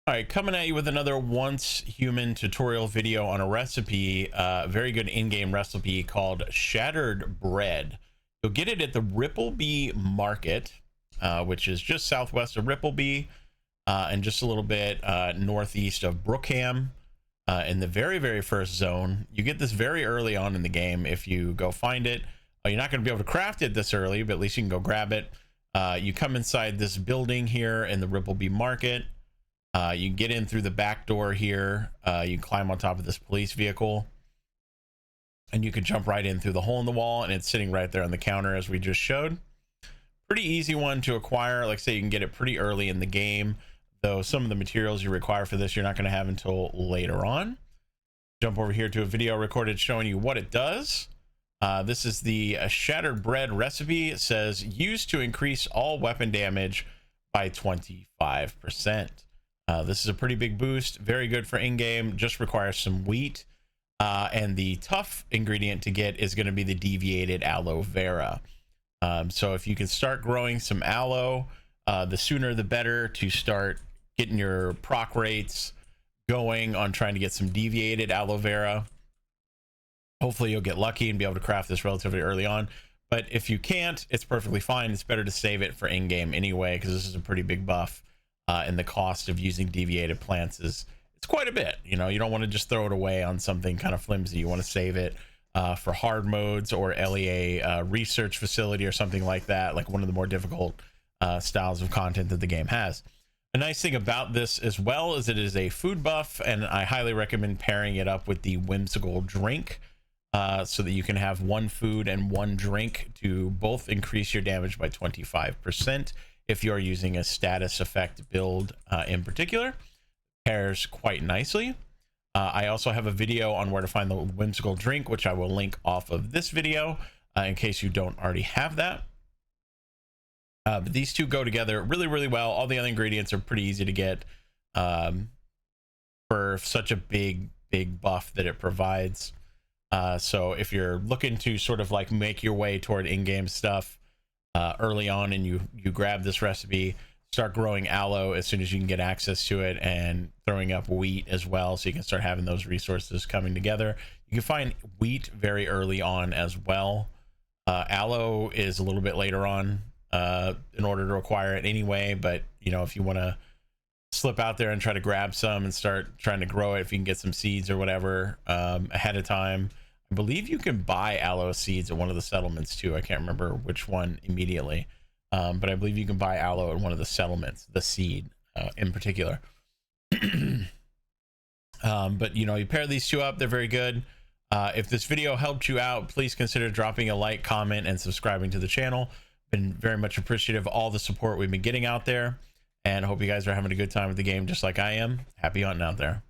All right, coming at you with another once human tutorial video on a recipe, very good in-game recipe called shattered bread. You'll get it at the Rippleby Market, which is just southwest of Rippleby, and just a little bit northeast of Brookham, in the very first zone. You get this very early on in the game. If you go find it, you're not going to be able to craft it this early, but at least you can go grab it. You come inside this building here in the Rippleby Market. You can get in through the back door here. You can climb on top of this police vehicle, and you can jump right in through the hole in the wall, and it's sitting right there on the counter as we just showed. Pretty easy one to acquire. Like I say, you can get it pretty early in the game, though some of the materials you require for this you're not going to have until later on. Jump over here to a video recorded showing you what it does. This is the shattered bread recipe. It says used to increase all weapon damage by 25%. This is a pretty big boost, very good for in-game, just requires some wheat. And the tough ingredient to get is going to be the deviated aloe vera. So if you can start growing some aloe, the sooner the better to start getting your proc rates going on trying to get some deviated aloe vera. Hopefully you'll get lucky and be able to craft this relatively early on. But if you can't, it's perfectly fine. It's better to save it for in-game anyway, because this is a pretty big buff. And the cost of using deviated plants it's quite a bit. You know, you don't want to just throw it away on something kind of flimsy. You want to save it for hard modes or LEA research facility or something like that, like one of the more difficult styles of content that the game has. A nice thing about this as well is it is a food buff, and I highly recommend pairing it up with the whimsical drink, so that you can have one food and one drink to both increase your damage by 25%. If you're using a status effect build in particular, pairs quite nicely. I also have a video on where to find the whimsical drink, which I will link off of this video in case you don't already have that. But these two go together really well. All the other ingredients are pretty easy to get for such a big buff that it provides. So if you're looking to sort of like make your way toward in-game stuff early on, and you grab this recipe, start growing aloe as soon as you can get access to it, and throwing up wheat as well, so you can start having those resources coming together. You can find wheat very early on as well. Aloe is a little bit later on in order to acquire it anyway, but you know, if you want to slip out there and try to grab some and start trying to grow it, if you can get some seeds or whatever ahead of time. I believe you can buy aloe seeds at one of the settlements too. I can't remember which one immediately, but I believe you can buy aloe at one of the settlements, the seed in particular. But you know, you pair these two up, they're very good. If this video helped you out, please consider dropping a like, comment, and subscribing to the channel. Been very much appreciative of all the support we've been getting out there, and I hope you guys are having a good time with the game just like I am. Happy hunting out there.